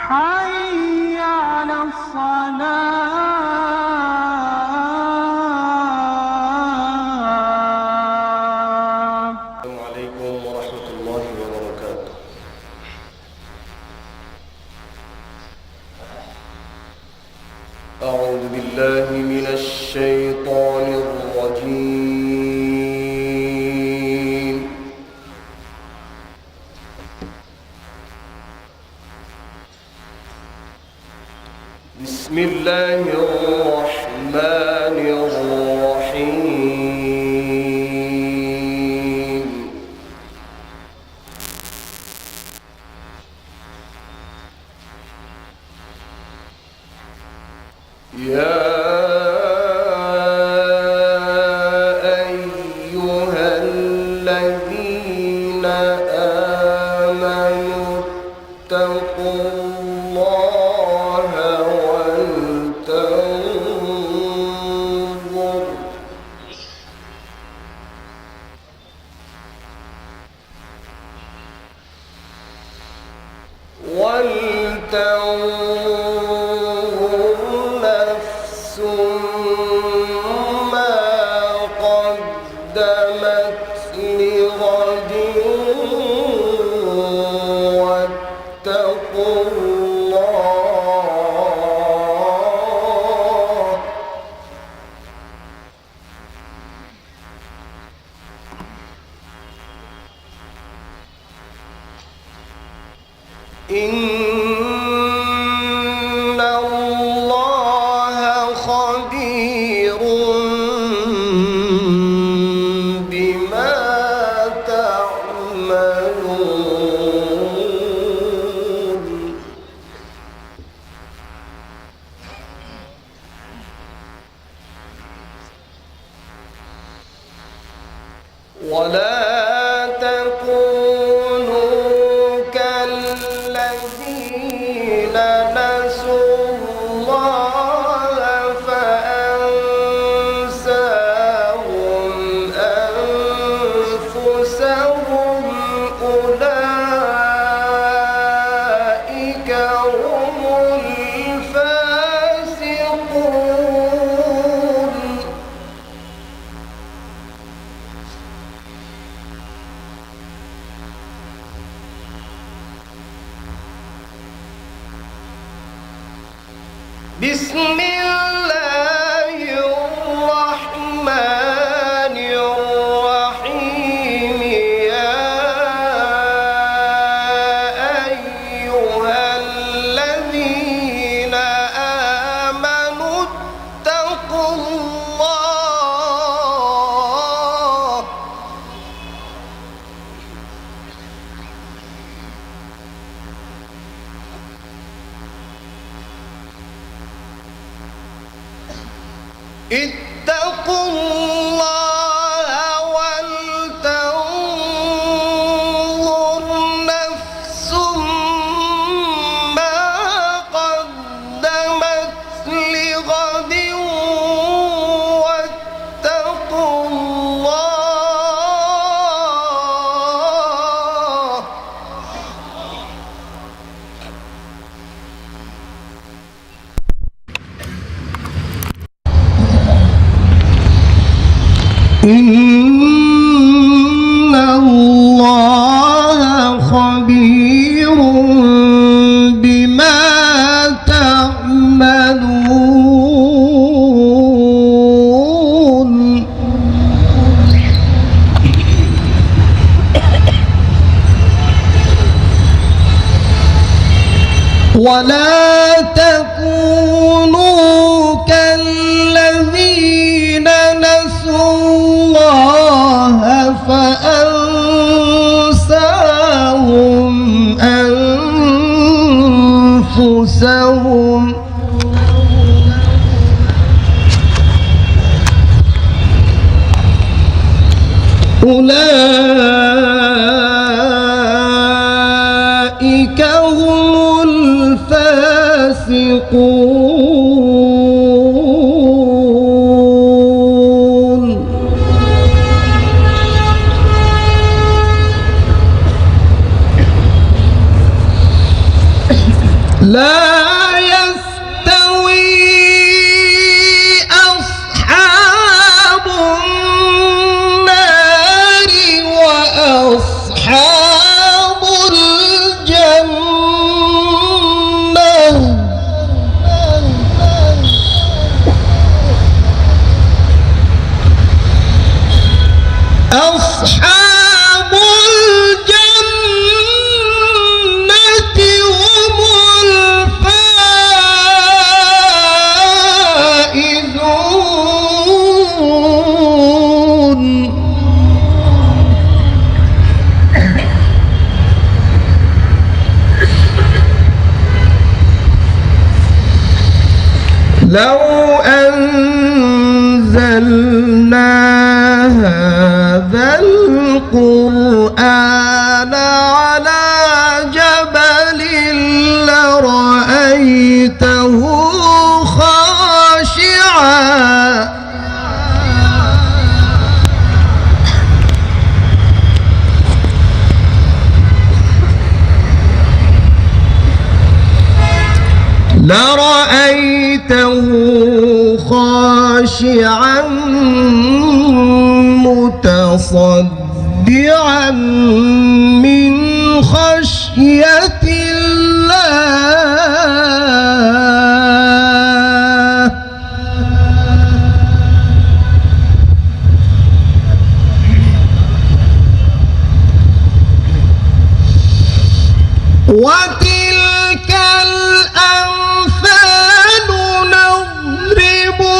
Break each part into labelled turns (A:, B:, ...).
A: حي على الصلاة.
B: السلام عليكم ورحمة الله وبركاته. أعوذ بالله من الشيطان الرجيم. بسم الله الرحمن الرحيم. يا أيها الذين آمنوا اتقوا الله ولتنظر نفس ما قدمت لغد واتقوا الله إن الله خبير بما تعملون. ولا تكونوا كالذين نسوا الله فأنساهم أنفسهم أولئك هم الفاسقون. بسم الله الرحمن الرحيم. يا أيها الذين آمنوا اتقوا الله اتقوا الله ولتنظر نفس ما قدمت لغد واتقوا الله إن الله خبير بما تعملون. ولا تكونوا كالذين نسوا الله فأنساهم أنفسهم أولئك هم الفاسقون. لا يستوي أصحاب النار وأصحاب الجنة أصحاب الجنة هم الفائزون. لو أنزلنا هذا القرآن على جبل لرأيته خاشعا متصدعا من خشية الله. وتلك الأمثال نضربها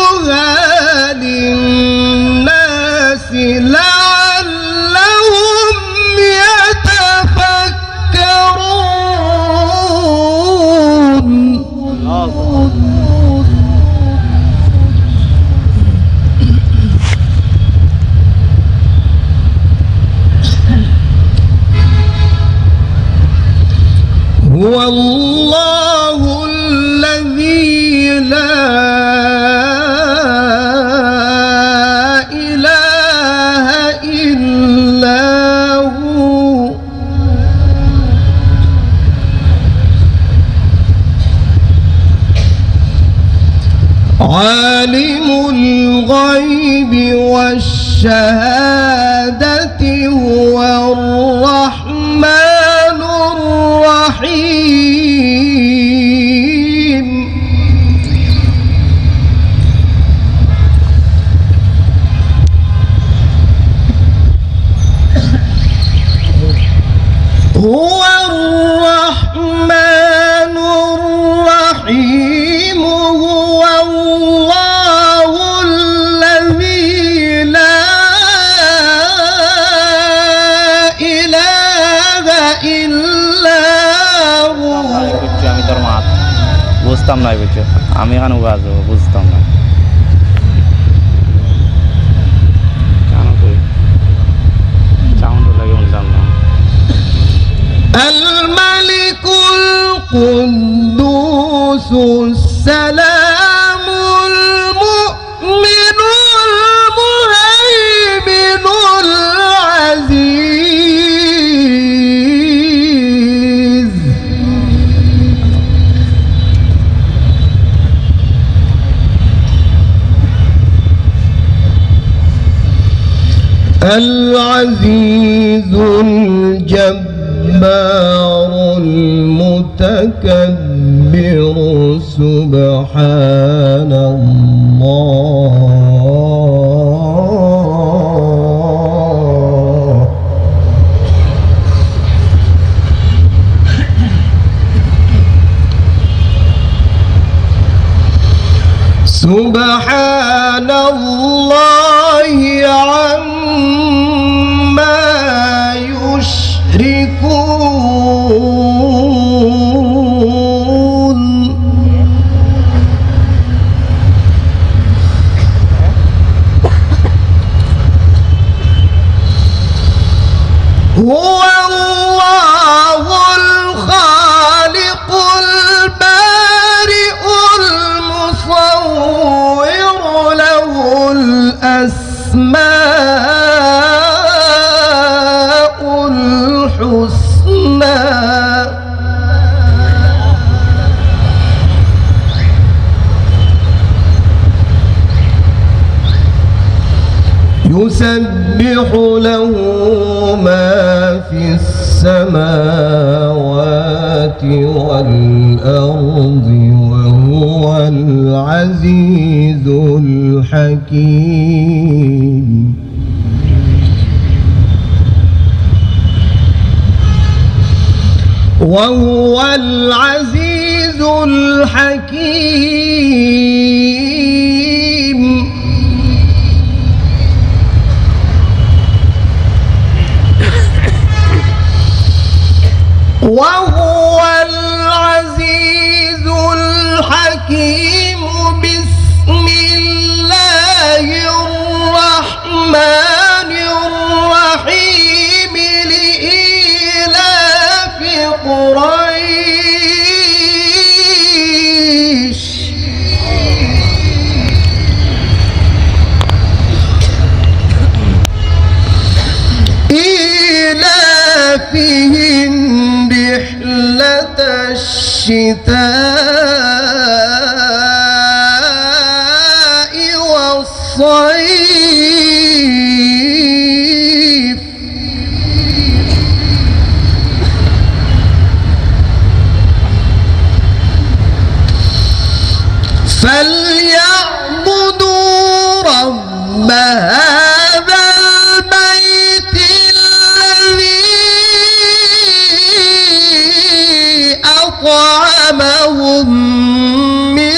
B: للناس لعلهم يتفكرون. هو الله الذي لا إله إلا هو عالم الغيب والشهادة هو الرحمن الرحيم. هو الرحمن الرحيم هو الله الذي لا إله إلا هو.
C: আমি তোর মা বুঝতাম না বুঝছো, আমি এখানে বাজবো বুঝতাম না কেন কই সাউন্ড লাগে বুঝলাম না।
B: الملك القدوس السلام المؤمن المهيمن العزيز العزيز الجبار المتكبر سبحان الله. سبحان الله عما يشركون. هو الله الخالق البارئ المصور له الأسماء الحسنى يسبح له ما في السماوات والأرض وهو العزيز الحكيم وهو العزيز الحكيم وهو العزيز الحكيم بسم الله الرحمن الرحيم لإيلاف قريش إيلافهم رحلة الشتاء والصيف فليعبدوا رب هذا البيت الذي أطعمهم من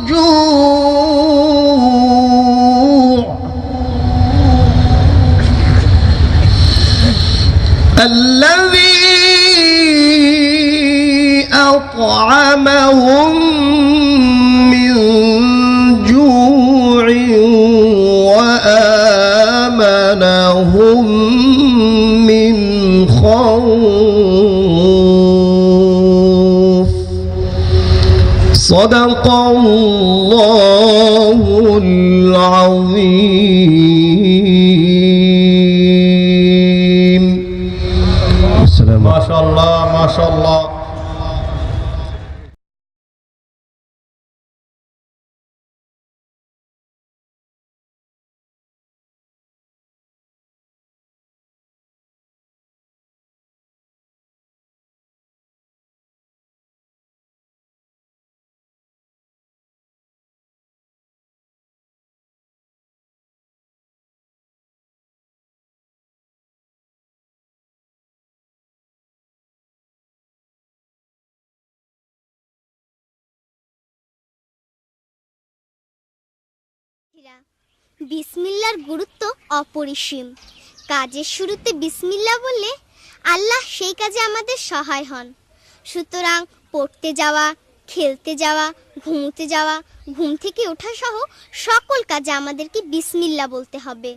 B: جوع الذي أطعمهم من جوع وآمنهم من خوف صدق الله العظيم.
A: ما شاء الله ما شاء الله.
D: বিসমিল্লাহর গুরুত্ব অপরিসীম। কাজের শুরুতে বিসমিল্লাহ বললে আল্লাহ সেই কাজে আমাদের সহায় হন। সুতরাং পড়তে যাওয়া, খেলতে যাওয়া, ঘুমোতে যাওয়া, ঘুম থেকে ওঠা সহ সকল কাজে আমাদেরকে বিসমিল্লাহ বলতে হবে।